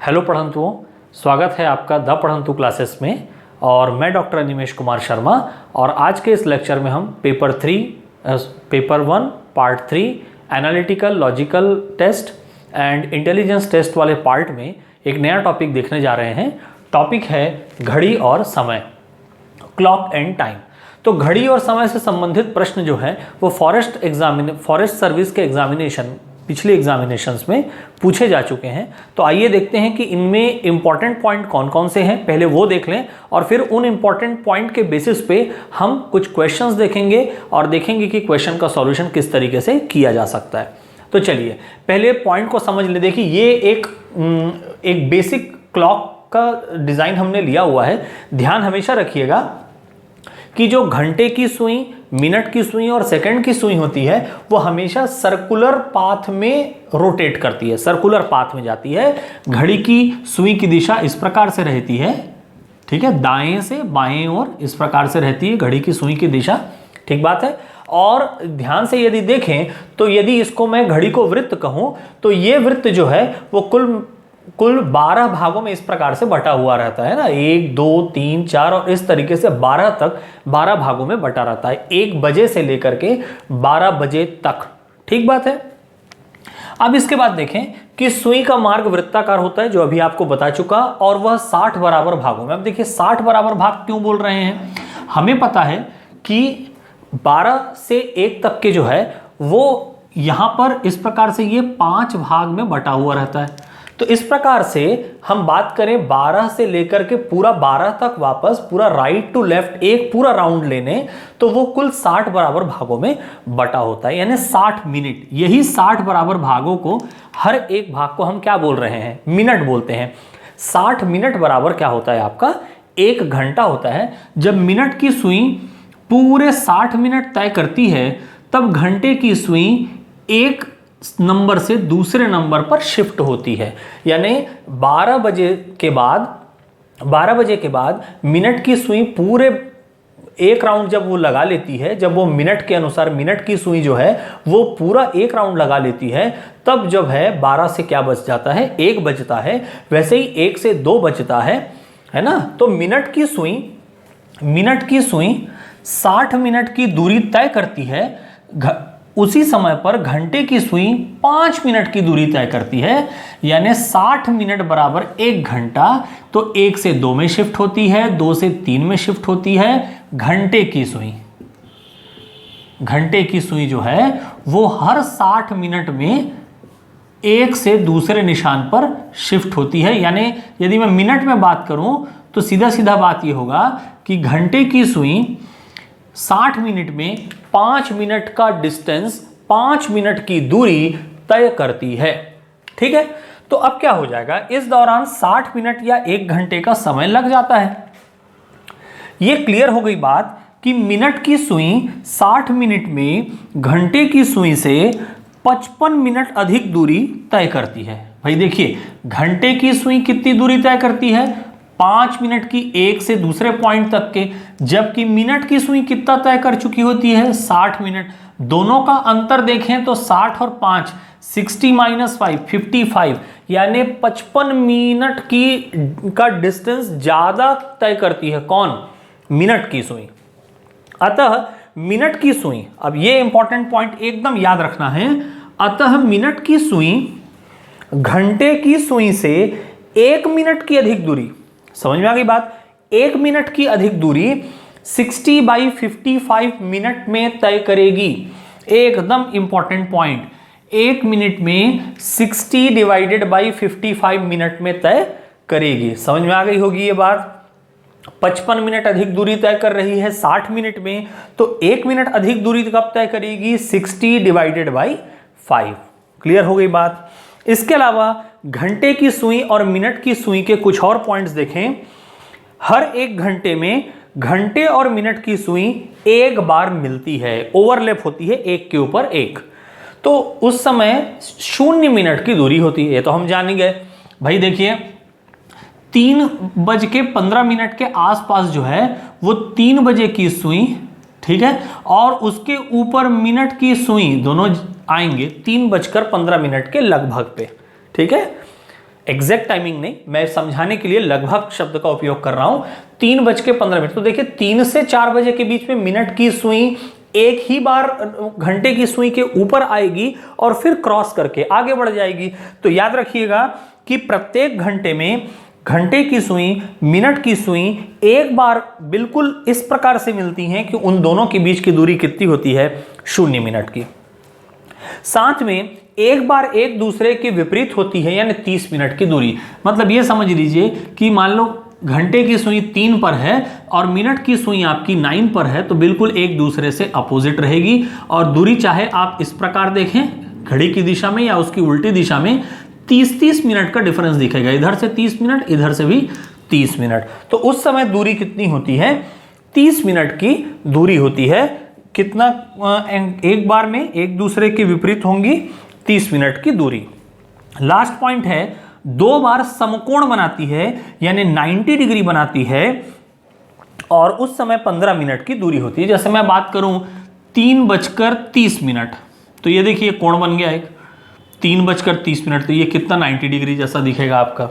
Hello पढ़ंतुओं, स्वागत है आपका द पढ़ंतु क्लासेस में। और मैं डॉक्टर अनिमेश कुमार शर्मा। और आज के इस लेक्चर में हम paper 1 part 3 analytical logical test and intelligence test वाले पार्ट में एक नया टॉपिक देखने जा रहे हैं। टॉपिक है घड़ी और समय, क्लॉक एंड टाइम। तो घड़ी और समय से संबंधित प्रश्न जो है वो फॉरेस्ट सर्विस के पिछले एग्जामिनेशंस में पूछे जा चुके हैं। तो आइए देखते हैं कि इनमें इंपॉर्टेंट पॉइंट कौन कौन से हैं, पहले वो देख लें और फिर उन इंपॉर्टेंट पॉइंट के बेसिस पे हम कुछ क्वेश्चंस देखेंगे और देखेंगे कि क्वेश्चन का सॉल्यूशन किस तरीके से किया जा सकता है। तो चलिए पहले पॉइंट को समझ ले। देखिए ये एक बेसिक क्लॉक का डिज़ाइन हमने लिया हुआ है। ध्यान हमेशा रखिएगा कि जो घंटे की सुई, मिनट की सुई और सेकंड की सुई होती है वो हमेशा सर्कुलर पाथ में रोटेट करती है, सर्कुलर पाथ में जाती है। घड़ी की सुई की दिशा इस प्रकार से रहती है, ठीक है, दाएं से बाएं ओर इस प्रकार से रहती है घड़ी की सुई की दिशा, ठीक बात है। और ध्यान से यदि देखें तो यदि इसको मैं घड़ी को वृत्त कहूं तो ये वृत्त जो है वो कुल 12 भागों में इस प्रकार से बटा हुआ रहता है ना, 1 2 3 4 और इस तरीके से 12 भागों में बटा रहता है, 1 बजे से लेकर के 12 बजे तक, ठीक बात है। अब इसके बाद देखें कि सुई का मार्ग वृत्ताकार होता है, जो अभी आपको बता चुका, और वह 60 बराबर भागों में। अब देखिए 60 बराबर भाग क्यों बोल रहे हैं, हमें पता है कि 12 से 1 तक के जो है वो यहां पर इस प्रकार से ये 5 भाग में बटा हुआ रहता है। तो इस प्रकार से हम बात करें 12 से लेकर के पूरा 12 तक वापस पूरा राइट टू लेफ्ट एक पूरा राउंड लेने, तो वो कुल 60 बराबर भागों में बटा होता है, यानी 60 मिनट। यही 60 बराबर भागों को, हर एक भाग को हम क्या बोल रहे हैं, मिनट बोलते हैं। 60 मिनट बराबर क्या होता है आपका, 1 घंटा होता है। जब मिनट की सुई पूरे 60 मिनट तय करती है तब घंटे की सुई एक नंबर से दूसरे नंबर पर शिफ्ट होती है, यानी 12 बजे के बाद मिनट की सुई पूरे एक राउंड जब वो लगा लेती है, जब वो मिनट के अनुसार मिनट की सुई जो है वो पूरा एक राउंड लगा लेती है, तब जब है 12 से क्या बच जाता है, 1 बचता है। वैसे ही 1 से 2 बचता है ना। तो मिनट की सुई 60 मिनट की दूरी तय करती है, उसी समय पर घंटे की सुई 5 मिनट की दूरी तय करती है, यानी 60 मिनट बराबर 1 घंटा। तो 1 से 2 में शिफ्ट होती है, 2 से 3 में शिफ्ट होती है। घंटे की सुई जो है वो हर 60 मिनट में एक से दूसरे निशान पर शिफ्ट होती है। यानी यदि मैं मिनट में बात करूं तो सीधा सीधा बात यह होगा कि घंटे की सुई 60 मिनट में 5 मिनट का डिस्टेंस, 5 मिनट की दूरी तय करती है, ठीक है। तो अब क्या हो जाएगा, इस दौरान 60 मिनट या 1 घंटे का समय लग जाता है। यह क्लियर हो गई बात कि मिनट की सुई 60 मिनट में घंटे की सुई से 55 मिनट अधिक दूरी तय करती है। भाई देखिए, घंटे की सुई कितनी दूरी तय करती है, 5 मिनट की एक से दूसरे पॉइंट तक के, जबकि मिनट की सुई कितना तय कर चुकी होती है, 60 मिनट। दोनों का अंतर देखें तो 60 और 5, 60 - 5 55, यानी 55 मिनट का डिस्टेंस ज्यादा तय करती है। कौन, मिनट की सुई। अतः मिनट की सुई, अब ये इंपॉर्टेंट पॉइंट एकदम याद रखना है, अतः मिनट की सुई घंटे की सुई से 1 मिनट की अधिक दूरी, समझ में आ गई बात, 1 मिनट की अधिक दूरी 60/55 मिनट में तय करेगी। एकदम इंपॉर्टेंट पॉइंट, 1 मिनट में 60/55 मिनट में तय करेगी। समझ में आ गई होगी ये बात। 55 मिनट अधिक दूरी तय कर रही है 60 मिनट में, तो 1 मिनट अधिक दूरी कब तय करेगी, 60/5। क्लियर हो गई बात। इसके अलावा घंटे की सुई और मिनट की सुई के कुछ और पॉइंट्स देखें। हर 1 घंटे में घंटे और मिनट की सुई एक बार मिलती है, ओवरलैप होती है एक के ऊपर एक, तो उस समय 0 मिनट की दूरी होती है। ये तो हम जान ही गए। भाई देखिए 3:15 के आसपास जो है वो 3 बजे की सुई, ठीक है, और उसके ऊपर मिनट की सुई दोनों आएंगे 3:15 के लगभग पे, ठीक है। एग्जैक्ट टाइमिंग नहीं, मैं समझाने के लिए लगभग शब्द का उपयोग कर रहा हूं। 3:15। तो देखिए 3 से 4 बजे के बीच में मिनट की सुई एक ही बार घंटे की सुई के ऊपर आएगी और फिर क्रॉस करके आगे बढ़ जाएगी। तो याद रखिएगा कि प्रत्येक घंटे में घंटे की सुई मिनट की सुई एक बार बिल्कुल इस प्रकार से मिलती हैं कि उन दोनों के बीच की दूरी कितनी होती है, 0 मिनट की। साथ में एक बार एक दूसरे के विपरीत होती है, यानी 30 मिनट की दूरी। मतलब यह समझ लीजिए कि मान लो घंटे की सुई 3 पर है और मिनट की सुई आपकी 9 पर है, तो बिल्कुल एक दूसरे से अपोजिट रहेगी। और दूरी चाहे आप इस प्रकार देखें घड़ी की दिशा में या उसकी उल्टी दिशा में, 30-30 मिनट का डिफरेंस दिखेगा। इधर से 30 मिनट, इधर से भी 30 मिनट। तो उस समय दूरी कितनी होती है, 30 मिनट की दूरी होती है। कितना, एक बार में एक दूसरे के विपरीत होंगी 30 मिनट की दूरी। लास्ट पॉइंट है, 2 बार समकोण बनाती है, यानी 90 डिग्री बनाती है और उस समय 15 मिनट की दूरी होती है। जैसे मैं बात करूं 3:30, तो ये देखिए कोण बन गया एक 3:30, तो ये कितना 90 डिग्री जैसा दिखेगा आपका।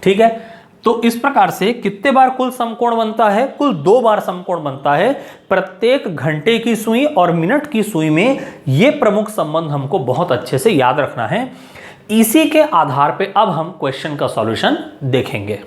ठीक है, तो इस प्रकार से कितने बार कुल समकोण बनता है, कुल 2 बार समकोण बनता है। प्रत्येक घंटे की सुई और मिनट की सुई में ये प्रमुख संबंध हमको बहुत अच्छे से याद रखना है। इसी के आधार पे अब हम क्वेश्चन का सॉल्यूशन देखेंगे।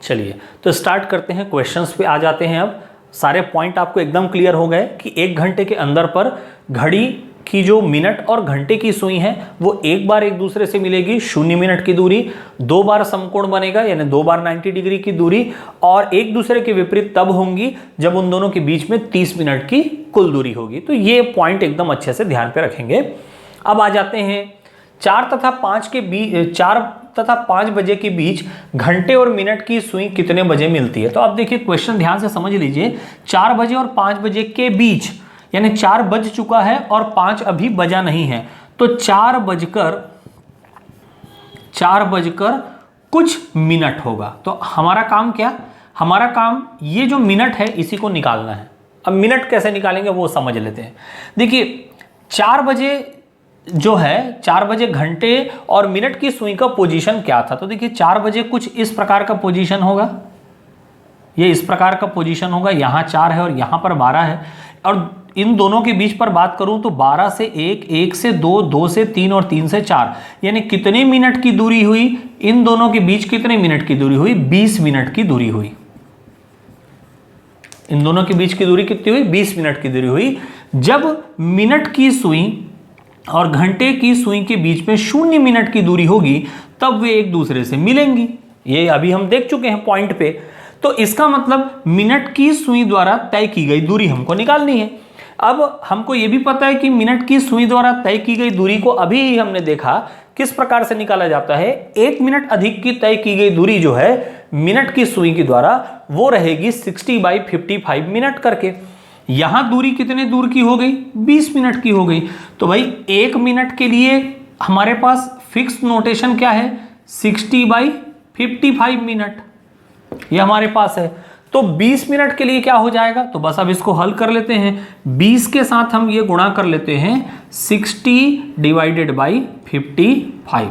चलिए तो स्टार्ट करते हैं, क्वेश्चंस पे आ जाते हैं। अब सारे पॉइंट आपको एकदम क्लियर हो गए कि 1 घंटे के अंदर पर घड़ी की जो मिनट और घंटे की सुई है वो एक बार एक दूसरे से मिलेगी, 0 मिनट की दूरी। 2 बार समकोण बनेगा, यानी 2 बार 90 डिग्री की दूरी, और एक दूसरे के विपरीत तब होंगी जब उन दोनों के बीच में 30 मिनट की कुल दूरी होगी। तो ये पॉइंट एकदम अच्छे से ध्यान पे रखेंगे। अब आ जाते हैं 4 तथा 5 बजे के बीच घंटे और मिनट की सुई कितने बजे मिलती है। तो अब देखिए क्वेश्चन ध्यान से समझ लीजिए। 4 बजे और 5 बजे के बीच, यानी 4 बज चुका है और 5 अभी बजा नहीं है, तो 4 बजकर कुछ मिनट होगा। तो हमारा काम क्या, हमारा काम ये जो मिनट है इसी को निकालना है। अब मिनट कैसे निकालेंगे वो समझ लेते हैं। देखिए 4 बजे जो है, 4 बजे घंटे और मिनट की सुई का पोजीशन क्या था। तो देखिए 4 बजे कुछ इस प्रकार का पोजीशन होगा, ये इस प्रकार का पोजीशन होगा। यहां 4 है और यहां पर 12 है, और इन दोनों के बीच पर बात करूं तो 12 से 1, 1 से 2, 2 से 3 और 3 से 4, यानी कितने मिनट की दूरी हुई, इन दोनों के बीच कितने मिनट की दूरी हुई, 20 मिनट की दूरी हुई। इन दोनों के बीच की दूरी कितनी हुई, 20 मिनट की दूरी हुई। जब मिनट की सुई और घंटे की सुई के बीच में 0 मिनट की दूरी होगी तब वे एक दूसरे से मिलेंगी। ये अभी हम देख चुके हैं पॉइंट पे। तो इसका मतलब मिनट की सुई द्वारा तय की गई दूरी हमको निकालनी है। अब हमको ये भी पता है कि मिनट की सुई द्वारा तय की गई दूरी को अभी ही हमने देखा किस प्रकार से निकाला जाता है। 1 मिनट अधिक की तय की गई दूरी जो है मिनट की सुई के द्वारा वो रहेगी 60/55 मिनट करके। यहां दूरी कितने दूर की हो गई, 20 मिनट की हो गई। तो भाई 1 मिनट के लिए हमारे पास फिक्स नोटेशन क्या है, 60/55 मिनट, ये हमारे पास है। तो 20 मिनट के लिए क्या हो जाएगा, तो बस अब इसको हल कर लेते हैं। 20 के साथ हम ये गुणा कर लेते हैं 60/55,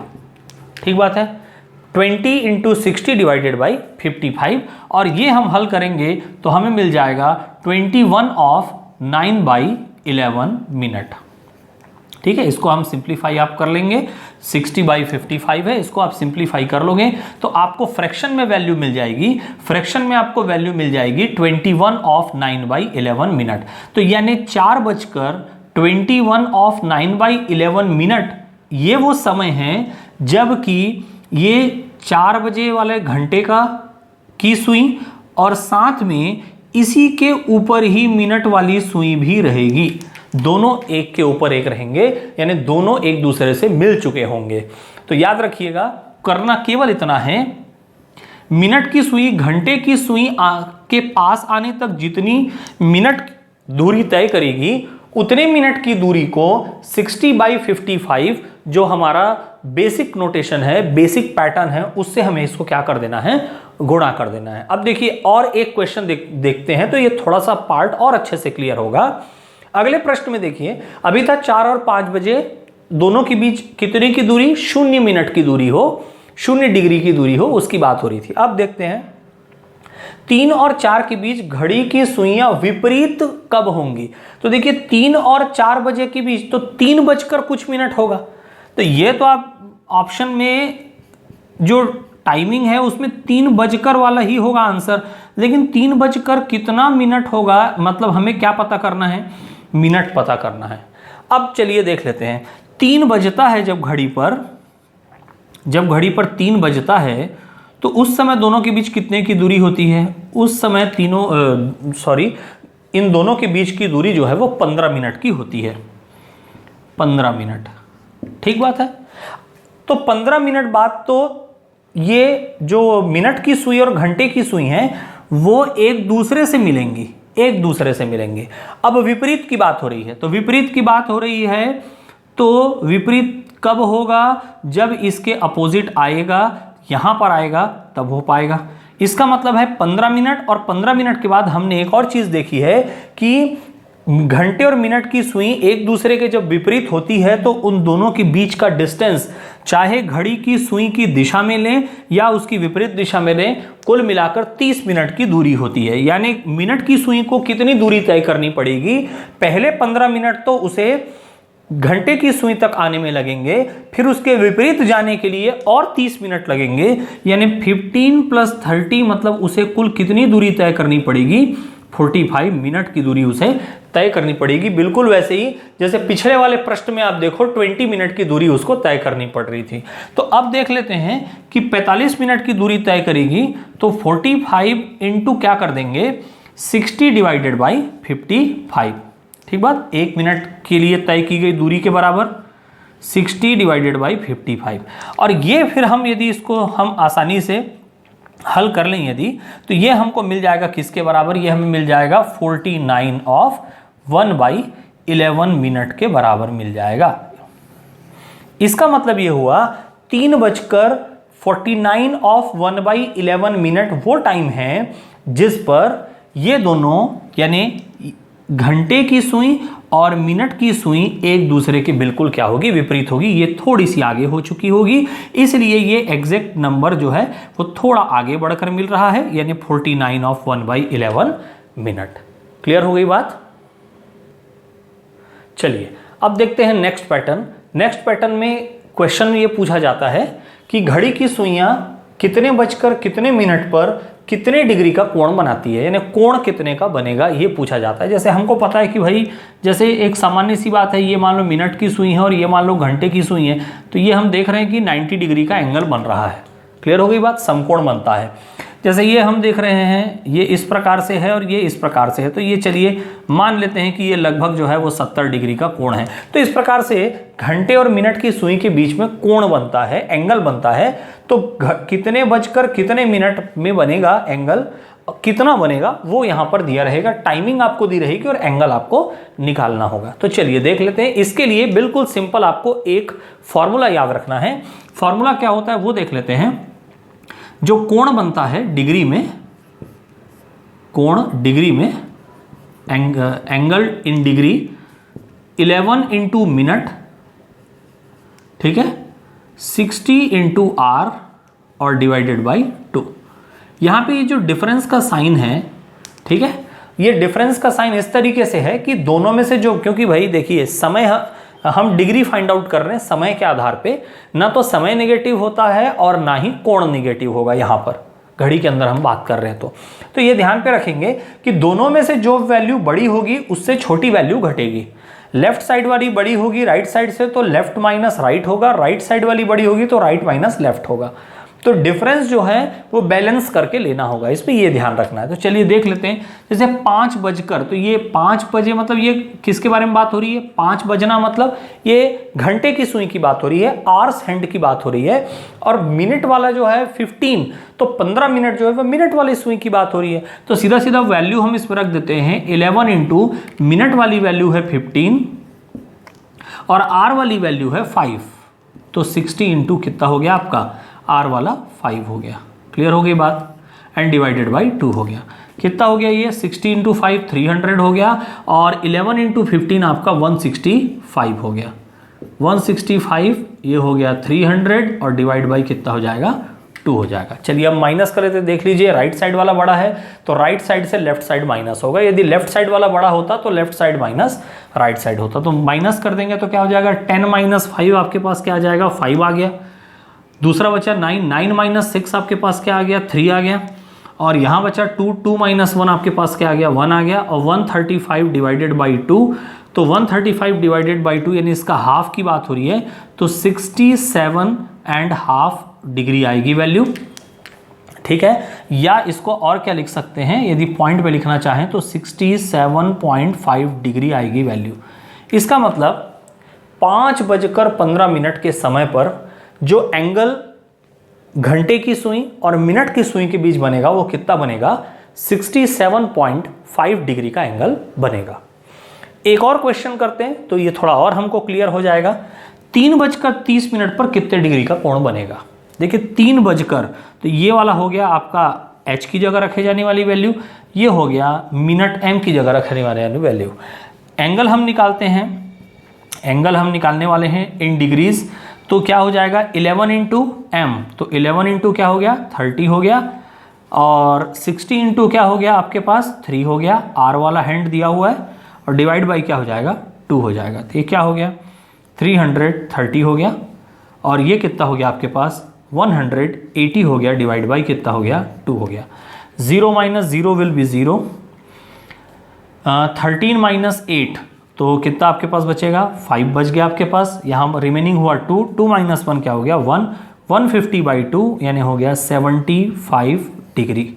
ठीक बात है। 20 × 60/55, और ये हम हल करेंगे तो हमें मिल जाएगा 21/9/11 मिनट। ठीक है, इसको हम सिंप्लीफाई आप कर लेंगे। 60/55 है, इसको आप सिंप्लीफाई कर लोगे तो आपको फ्रैक्शन में वैल्यू मिल जाएगी। फ्रैक्शन में आपको वैल्यू मिल जाएगी 21/9/11 मिनट। तो यानी 4:21/9/11 मिनट ये वो समय है जबकि ये 4 बजे वाले घंटे की सुई और साथ में इसी के ऊपर ही मिनट वाली सुई भी रहेगी। दोनों एक के ऊपर एक रहेंगे, यानी दोनों एक दूसरे से मिल चुके होंगे। तो याद रखिएगा, करना केवल इतना है, मिनट की सुई घंटे की सुई के पास आने तक जितनी मिनट दूरी तय करेगी उतने मिनट की दूरी को 60/55 जो हमारा बेसिक नोटेशन है, बेसिक पैटर्न है, उससे हमें इसको क्या कर देना है, गुणा कर देना है। अब देखिए और एक क्वेश्चन देखते हैं तो ये थोड़ा सा पार्ट और अच्छे से क्लियर होगा। अगले प्रश्न में देखिए, अभी था 4 और 5 बजे दोनों के बीच कितने की दूरी, 0 मिनट की दूरी हो, 0 डिग्री की दूरी हो, उसकी बात हो रही थी। अब देखते हैं 3 और 4 के बीच घड़ी की सुइयां विपरीत कब होंगी। तो देखिए 3 और 4 बजे के बीच तो 3 बजकर कुछ मिनट होगा। तो ये तो आप ऑप्शन में जो टाइमिंग है उसमें 3 बजकर वाला ही होगा आंसर, लेकिन 3 बजकर कितना मिनट होगा, मतलब हमें क्या पता करना है, मिनट पता करना है। अब चलिए देख लेते हैं, 3 बजता है जब घड़ी पर 3 बजता है तो उस समय दोनों के बीच कितने की दूरी होती है, उस समय इन दोनों के बीच की दूरी जो है वो 15 मिनट की होती है, 15 मिनट, ठीक बात है। तो 15 मिनट बाद तो ये जो मिनट की सुई और घंटे की सुई हैं वो एक दूसरे से मिलेंगी, अब विपरीत की बात हो रही है, तो विपरीत की बात हो रही है तो विपरीत कब होगा, जब इसके अपोजिट आएगा, यहां पर आएगा तब हो पाएगा। इसका मतलब है 15 मिनट, और 15 मिनट के बाद हमने एक और चीज देखी है कि घंटे और मिनट की सुई एक दूसरे के जब विपरीत होती है तो उन दोनों के बीच का डिस्टेंस, चाहे घड़ी की सुई की दिशा में लें या उसकी विपरीत दिशा में लें, कुल मिलाकर 30 मिनट की दूरी होती है। यानी मिनट की सुई को कितनी दूरी तय करनी पड़ेगी, पहले 15 मिनट तो उसे घंटे की सुई तक आने में लगेंगे, फिर उसके विपरीत जाने के लिए और 30 मिनट लगेंगे, यानी 15 + 30 मतलब उसे कुल कितनी दूरी तय करनी पड़ेगी, 45 मिनट की दूरी उसे तय करनी पड़ेगी। बिल्कुल वैसे ही जैसे पिछले वाले प्रश्न में आप देखो 20 मिनट की दूरी उसको तय करनी पड़ रही थी। तो अब देख लेते हैं कि 45 मिनट की दूरी तय करेगी तो 45 इंटू क्या कर देंगे, 60 डिवाइडेड बाई 55, ठीक बात, 1 मिनट के लिए तय की गई दूरी के बराबर 60 डिवाइडेड बाई 55। और ये फिर हम यदि इसको हम आसानी से हल कर लें यदि, तो ये हमको मिल जाएगा किसके बराबर, ये हमें मिल जाएगा 49 ऑफ 1/11 मिनट के बराबर मिल जाएगा। इसका मतलब ये हुआ 3:49 ऑफ 1/11 मिनट वो टाइम है जिस पर ये दोनों यानी घंटे की सुई और मिनट की सुई एक दूसरे के बिल्कुल क्या होगी, विपरीत होगी। ये थोड़ी सी आगे हो चुकी होगी, इसलिए ये एग्जैक्ट नंबर जो है वो थोड़ा आगे बढ़कर मिल रहा है, यानी 49 ऑफ 1/11 मिनट। क्लियर हो गई बात। चलिए अब देखते हैं नेक्स्ट पैटर्न। नेक्स्ट पैटर्न में क्वेश्चन ये पूछा जाता है कि घड़ी की सुइयां कितने बजकर कितने मिनट पर कितने डिग्री का कोण बनाती है, यानी कोण कितने का बनेगा ये पूछा जाता है। जैसे हमको पता है कि भाई जैसे एक सामान्य सी बात है, ये मान लो मिनट की सुई है और ये मान लो घंटे की सुई है, तो ये हम देख रहे हैं कि 90 डिग्री का एंगल बन रहा है। क्लियर हो गई बात, समकोण बनता है। जैसे ये हम देख रहे हैं ये इस प्रकार से है और ये इस प्रकार से है, तो ये चलिए मान लेते हैं कि ये लगभग जो है वो 70 डिग्री का कोण है। तो इस प्रकार से घंटे और मिनट की सुई के बीच में कोण बनता है, एंगल बनता है। तो कितने बजकर कितने मिनट में बनेगा एंगल, कितना बनेगा वो यहां पर दिया रहेगा, टाइमिंग आपको दी रहेगी और एंगल आपको निकालना होगा। तो चलिए देख लेते हैं। इसके लिए बिल्कुल सिंपल आपको एक फॉर्मूला याद रखना है। फॉर्मूला क्या होता है वो देख लेते हैं। जो कोण बनता है डिग्री में, कोण डिग्री में, angle in degree 11 into minute, ठीक है, 60 इंटू आर और डिवाइडेड बाई 2। यहां पे ये जो डिफरेंस का साइन है, ठीक है, ये डिफरेंस का साइन इस तरीके से है कि दोनों में से जो, क्योंकि भाई देखिए समय हम डिग्री फाइंड आउट कर रहे हैं समय के आधार पे, ना तो समय नेगेटिव होता है और ना ही कोण नेगेटिव होगा। यहां पर घड़ी के अंदर हम बात कर रहे हैं तो ये ध्यान पे रखेंगे कि दोनों में से जो वैल्यू बड़ी होगी उससे छोटी वैल्यू घटेगी। लेफ्ट साइड वाली बड़ी होगी राइट साइड से तो लेफ्ट माइनस राइट होगा, राइट साइड वाली बड़ी होगी तो राइट माइनस लेफ्ट होगा। तो डिफरेंस जो है वो बैलेंस करके लेना होगा, इस पे ये ध्यान रखना है। तो चलिए देख लेते हैं। जैसे 5 बजकर, तो ये 5 बजे मतलब ये किसके बारे में बात हो रही है, 5 बजना मतलब ये घंटे की सुई की बात हो रही है, आवर्स हैंड की बात हो रही है। और मिनट वाला जो है 15, तो 15 मिनट जो है वो मिनट वाली सुई की बात हो रही है। तो सीधा सीधा वैल्यू हम इस पर रख देते हैं 11 इंटू मिनट वाली वैल्यू है 15 और आर वाली वैल्यू है 5, तो 60 इंटू कितना हो गया आपका, आर वाला 5 हो गया। क्लियर हो गई बात, एंड डिवाइडेड बाई 2 हो गया। कितना हो गया ये 60 इंटू 5 300 हो गया और 11 इंटू 15 आपका 165 हो गया। 165 ये हो गया 300 और डिवाइड बाई कितना हो जाएगा 2 हो जाएगा। चलिए अब माइनस करें तो देख लीजिए राइट साइड वाला बड़ा है तो राइट साइड से लेफ्ट साइड माइनस होगा, यदि लेफ्ट साइड वाला बड़ा होता तो left side minus right side होता। तो माइनस कर देंगे तो क्या हो जाएगा 10 माइनस 5 आपके पास क्या आ जाएगा 5 आ गया। दूसरा बचा 9 माइनस 6 आपके पास क्या आ गया 3 आ गया। और यहाँ बचा 2 माइनस 1 आपके पास क्या आ गया 1 आ गया। और 135 डिवाइडेड बाई 2, तो 135 डिवाइडेड बाई 2 यानी इसका हाफ की बात हो रही है तो 67.5 डिग्री आएगी वैल्यू, ठीक है। या इसको और क्या लिख सकते हैं, यदि पॉइंट पे लिखना चाहें तो 67.5 डिग्री आएगी वैल्यू। इसका मतलब 5:15 के समय पर जो एंगल घंटे की सुई और मिनट की सुई के बीच बनेगा वो कितना बनेगा 67.5 डिग्री का एंगल बनेगा। एक और क्वेश्चन करते हैं तो ये थोड़ा और हमको क्लियर हो जाएगा। 3:30 पर कितने डिग्री का कोण बनेगा। देखिए 3 बजकर, तो ये वाला हो गया आपका h की जगह रखे जाने वाली वैल्यू, ये हो गया मिनट m की जगह रखने वाले वैल्यू। एंगल हम निकालते हैं, एंगल हम निकालने वाले हैं इन डिग्रीज, तो क्या हो जाएगा 11 इंटू m, तो 11 इंटू क्या हो गया 30 हो गया। और 60 इंटू क्या हो गया आपके पास 3 हो गया, r वाला हैंड दिया हुआ है, और डिवाइड बाई क्या हो जाएगा 2 हो जाएगा। तो ये क्या हो गया 330 हो गया। और ये कितना हो गया आपके पास 180 हो गया, डिवाइड बाई कितना हो गया 2 हो गया। 0 माइनस 0 विल बी 0। 13 माइनस 8 तो कितना आपके पास बचेगा 5 बच गया आपके पास। यहाँ रिमेनिंग हुआ 2 माइनस 1 क्या हो गया 1। 150 बाई 2 यानी हो गया 75 डिग्री।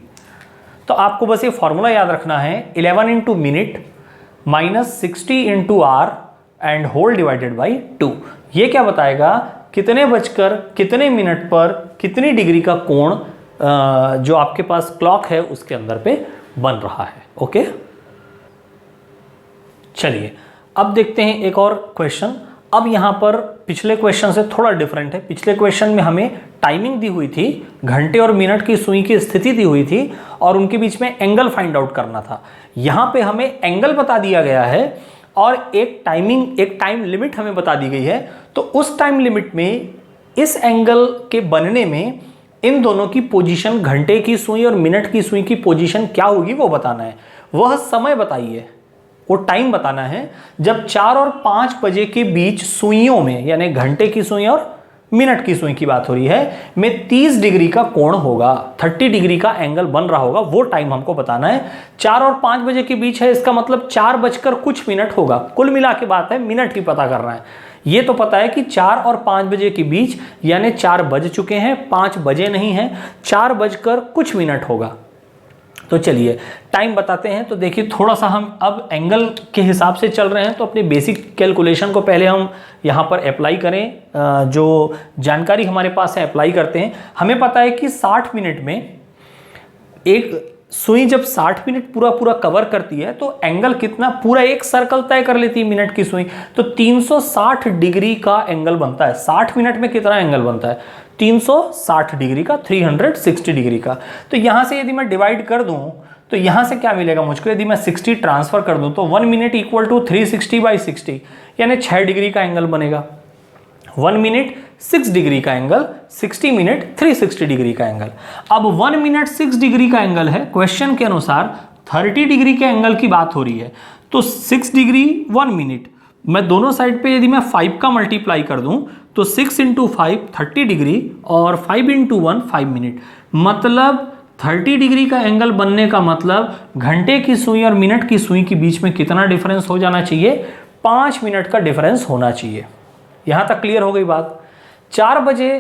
तो आपको बस ये फॉर्मूला याद रखना है 11 into minute minus 60 into R and whole divided by 2। ये क्या बताएगा कितने बजकर कितने मिनट पर कितनी डिग्री का कोण जो आपके पास क्लॉक है उसके अंदर पे बन रहा है। ओके, चलिए अब देखते हैं एक और क्वेश्चन। अब यहां पर पिछले क्वेश्चन से थोड़ा डिफरेंट है। पिछले क्वेश्चन में हमें टाइमिंग दी हुई थी, घंटे और मिनट की सुई की स्थिति दी हुई थी और उनके बीच में एंगल फाइंड आउट करना था। यहां पे हमें एंगल बता दिया गया है और एक टाइम लिमिट हमें बता दी गई है। तो उस टाइम लिमिट में इस एंगल के बनने में इन दोनों की पोजीशन, घंटे की सुई और मिनट की सुई की पोजीशन क्या होगी वो बताना है। वह समय बताइए, वो टाइम बताना है जब 4 और 5 बजे के बीच सुइयों में, यानी घंटे की सुई और मिनट की सुई की बात हो रही है, में 30 डिग्री का कोण होगा, 30 डिग्री का एंगल बन रहा होगा, वो टाइम हमको बताना है। 4 और 5 बजे के बीच है, इसका मतलब 4 बजकर कुछ मिनट होगा। कुल मिला के बात है मिनट की पता करना है। ये तो पता है कि 4 और 5 बजे के बीच यानी 4 बज चुके हैं, 5 बजे नहीं हैं, 4 बजकर कुछ मिनट होगा। तो चलिए टाइम बताते हैं। तो देखिए थोड़ा सा हम अब एंगल के हिसाब से चल रहे हैं तो अपनी बेसिक कैलकुलेशन को पहले हम यहाँ पर अप्लाई करें। जो जानकारी हमारे पास है अप्लाई करते हैं। हमें पता है कि 60 मिनट में एक सुई जब 60 मिनट पूरा कवर करती है तो एंगल कितना, पूरा एक सर्कल तय कर लेती है मिनट की सुई, तो 360 डिग्री का एंगल बनता है। 60 मिनट में कितना एंगल बनता है 360 डिग्री का, 360 डिग्री का। तो यहां से यदि मैं डिवाइड कर दूं तो यहां से क्या मिलेगा मुझको, यदि मैं 60 ट्रांसफर कर दूं तो 1 मिनट इक्वल टू 360 बाई 60 यानी 6 डिग्री का एंगल बनेगा। 1 मिनट 6 डिग्री का एंगल, 60 मिनट 360 डिग्री का एंगल। अब 1 मिनट 6 डिग्री का एंगल है, क्वेश्चन के अनुसार 30 डिग्री के एंगल की बात हो रही है। तो 6 डिग्री 1 मिनट, मैं दोनों साइड पे यदि मैं 5 का मल्टीप्लाई कर दूं तो 6 इंटू 5 30 डिग्री और 5 इंटू 1 5 मिनट, मतलब 30 डिग्री का एंगल बनने का मतलब घंटे की सुई और मिनट की सुई के बीच में कितना डिफरेंस हो जाना चाहिए, 5 मिनट का डिफरेंस होना चाहिए। यहां तक क्लियर हो गई बात। 4 बजे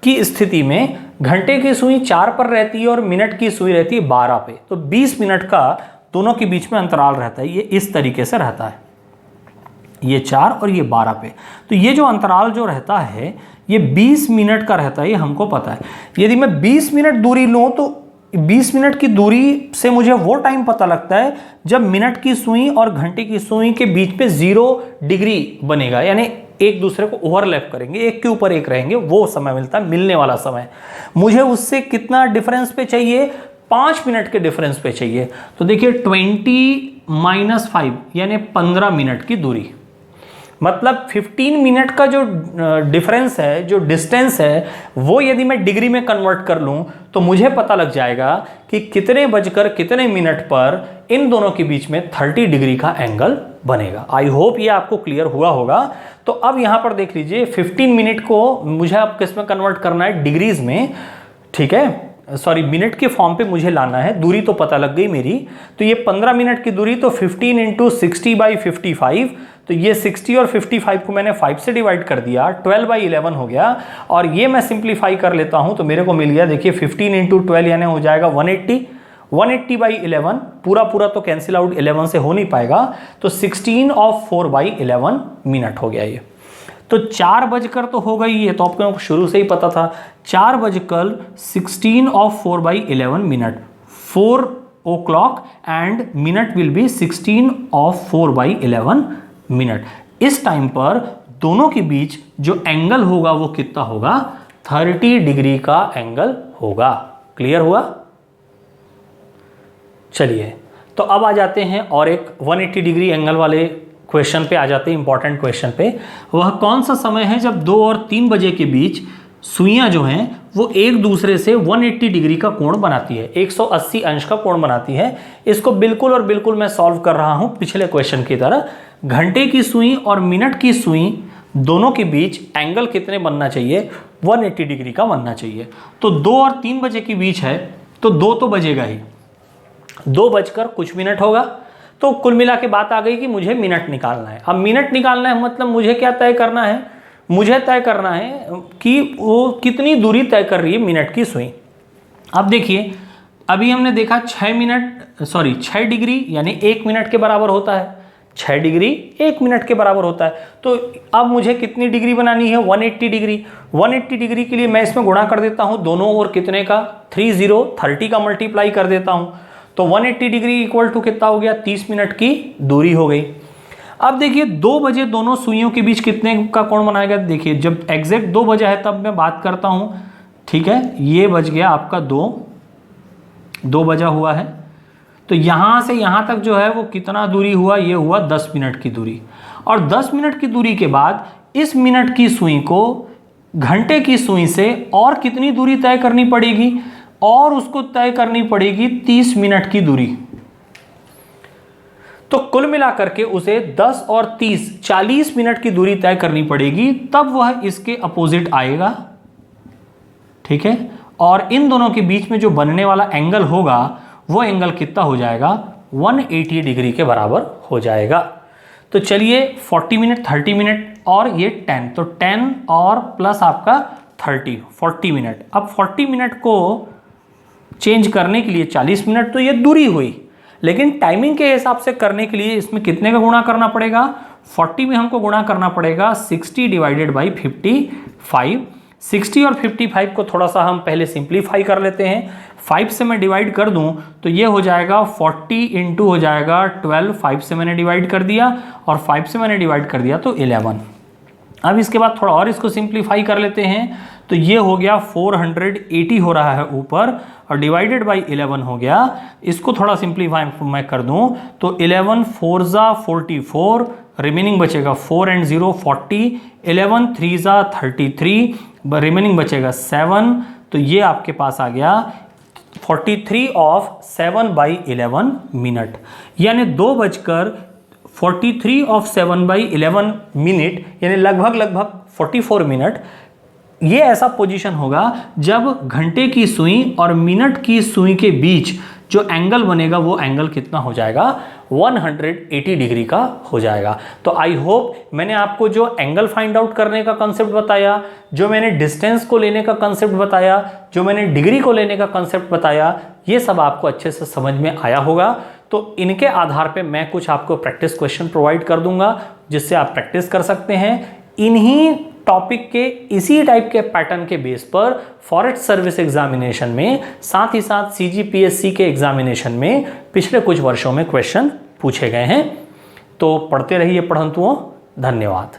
की स्थिति में घंटे की सुई 4 पर रहती है और मिनट की सुई रहती है 12 पे, तो 20 मिनट का दोनों के बीच में अंतराल रहता है। ये इस तरीके से रहता है, ये 4 और ये 12 पे। तो ये जो अंतराल जो रहता है ये 20 मिनट का रहता है, ये हमको पता है। यदि मैं 20 मिनट दूरी लूं तो 20 मिनट की दूरी से मुझे वो टाइम पता लगता है जब मिनट की सुई और घंटे की सुई के बीच पे 0 डिग्री बनेगा, यानी एक दूसरे को ओवरलैप करेंगे, एक के ऊपर एक रहेंगे, वो समय मिलता है मिलने वाला समय। मुझे उससे कितना डिफरेंस पे चाहिए, 5 मिनट के डिफरेंस पे चाहिए। तो देखिए 20 - 5 यानी 15 मिनट की दूरी, मतलब 15 मिनट का जो डिफरेंस है, जो डिस्टेंस है, वो यदि मैं डिग्री में कन्वर्ट कर लूं तो मुझे पता लग जाएगा कि कितने बजकर कितने मिनट पर इन दोनों के बीच में 30 डिग्री का एंगल बनेगा। आई होप ये आपको क्लियर हुआ होगा। तो अब यहां पर देख लीजिए 15 मिनट को मुझे अब किस में कन्वर्ट करना है, डिग्रीज में, ठीक है, सॉरी मिनट के फॉर्म पे मुझे लाना है। दूरी तो पता लग गई मेरी, तो ये 15 मिनट की दूरी, तो 15 इंटू 60/55, तो ये 60 और 55 को मैंने 5 से डिवाइड कर दिया, 12/11 हो गया। और ये मैं सिंप्लीफाई कर लेता हूं तो मेरे को मिल गया, देखिए 15 इंटू 12 यानी हो जाएगा 180, 180/11, पूरा पूरा तो कैंसिल आउट 11 से हो नहीं पाएगा, तो 16/4/11 मिनट हो गया ये। तो 4 बजकर तो हो गई है, तो आपको शुरू से ही पता था, 4 बजकर 16/4/11 minute, 4 o'clock and minute will be 16/4/11 minute. इस टाइम पर दोनों के बीच जो एंगल होगा वो कितना होगा, 30 डिग्री का एंगल होगा। क्लियर हुआ? चलिए, तो अब आ जाते हैं और एक 180 डिग्री एंगल वाले क्वेश्चन पे आ जाते हैं, इंपॉर्टेंट क्वेश्चन पे। वह कौन सा समय है जब 2 और 3 बजे के बीच सुइयां जो हैं वो एक दूसरे से 180 डिग्री का कोण बनाती है, 180 अंश का कोण बनाती है। इसको बिल्कुल और बिल्कुल मैं सॉल्व कर रहा हूं पिछले क्वेश्चन की तरह। घंटे की सुई और मिनट की सुई दोनों के बीच एंगल कितने बनना चाहिए, 180 डिग्री का बनना चाहिए। तो 2 और 3 बजे के बीच है, तो 2 तो बजेगा ही, 2 बजकर कुछ मिनट होगा। तो कुल मिला के बात आ गई कि मुझे मिनट निकालना है। अब मिनट निकालना है मतलब मुझे क्या तय करना है, मुझे तय करना है कि वो कितनी दूरी तय कर रही है मिनट की सुई। अब देखिए, अभी हमने देखा 6 डिग्री यानी 1 मिनट के बराबर होता है, 6 डिग्री 1 मिनट के बराबर होता है। तो अब मुझे कितनी डिग्री बनानी है, 180 डिग्री। 180 डिग्री के लिए मैं इसमें गुणा कर देता हूं दोनों ओर, कितने का, 30 का मल्टीप्लाई कर देता हूं, तो 180 डिग्री इक्वल टू कितना हो गया, 30 मिनट की दूरी हो गई। अब देखिए 2 बजे दोनों सुइयों के बीच कितने का कोण बनाएगा, देखिए जब एग्जैक्ट 2 बजा है तब मैं बात करता हूं, ठीक है। ये बज गया आपका 2 बजा हुआ है, तो यहां से यहां तक जो है वो कितना दूरी हुआ, ये हुआ 10 मिनट की दूरी। और 10 मिनट की दूरी के बाद इस मिनट की सुई को घंटे की सुई से और कितनी दूरी तय करनी पड़ेगी, और उसको तय करनी पड़ेगी 30 मिनट की दूरी। तो कुल मिलाकर के उसे 10 और 30 40 मिनट की दूरी तय करनी पड़ेगी, तब वह इसके अपोजिट आएगा, ठीक है। और इन दोनों के बीच में जो बनने वाला एंगल होगा वो एंगल कितना हो जाएगा, 180 डिग्री के बराबर हो जाएगा। तो चलिए 40 मिनट, 30 मिनट और ये 10, तो 10 और प्लस आपका 30, 40 मिनट। अब 40 मिनट को चेंज करने के लिए 40 मिनट तो ये दूरी हुई, लेकिन टाइमिंग के हिसाब से करने के लिए इसमें कितने का गुणा करना पड़ेगा, 40 में हमको गुणा करना पड़ेगा 60 डिवाइडेड बाई 55। 60 और 55 को थोड़ा सा हम पहले सिंप्लीफाई कर लेते हैं। 5 से मैं डिवाइड कर दूं तो ये हो जाएगा 40 इंटू हो जाएगा 12, 5 से मैंने डिवाइड कर दिया और 5 से मैंने डिवाइड कर दिया तो 11। अब इसके बाद थोड़ा और इसको सिंप्लीफाई कर लेते हैं, तो ये हो गया 480 हो रहा है ऊपर, और डिवाइडेड बाई 11 हो गया। इसको थोड़ा सिंप्लीफाई मैं कर दूं तो 11 4 जा 44, रिमेनिंग बचेगा 4 एंड 0 40, 11 3 जा 33, रिमेनिंग बचेगा 7, तो ये आपके पास आ गया 43 ऑफ 7/11 मिनट, यानी 2 बजकर 43 ऑफ 7/11 मिनट, यानी लगभग 44 मिनट। ये ऐसा पोजीशन होगा जब घंटे की सुई और मिनट की सुई के बीच जो एंगल बनेगा वो एंगल कितना हो जाएगा, 180 डिग्री का हो जाएगा। तो आई होप मैंने आपको जो एंगल फाइंड आउट करने का कंसेप्ट बताया, जो मैंने डिस्टेंस को लेने का कंसेप्ट बताया, जो मैंने डिग्री को लेने का कंसेप्ट बताया, ये सब आपको अच्छे से समझ में आया होगा। तो इनके आधार पे मैं कुछ आपको प्रैक्टिस क्वेश्चन प्रोवाइड कर दूंगा जिससे आप प्रैक्टिस कर सकते हैं। इन्हीं टॉपिक के इसी टाइप के पैटर्न के बेस पर फॉरेस्ट सर्विस एग्जामिनेशन में, साथ ही साथ CGPSC के एग्जामिनेशन में पिछले कुछ वर्षों में क्वेश्चन पूछे गए हैं। तो पढ़ते रहिए पढ़ंतुओं। धन्यवाद।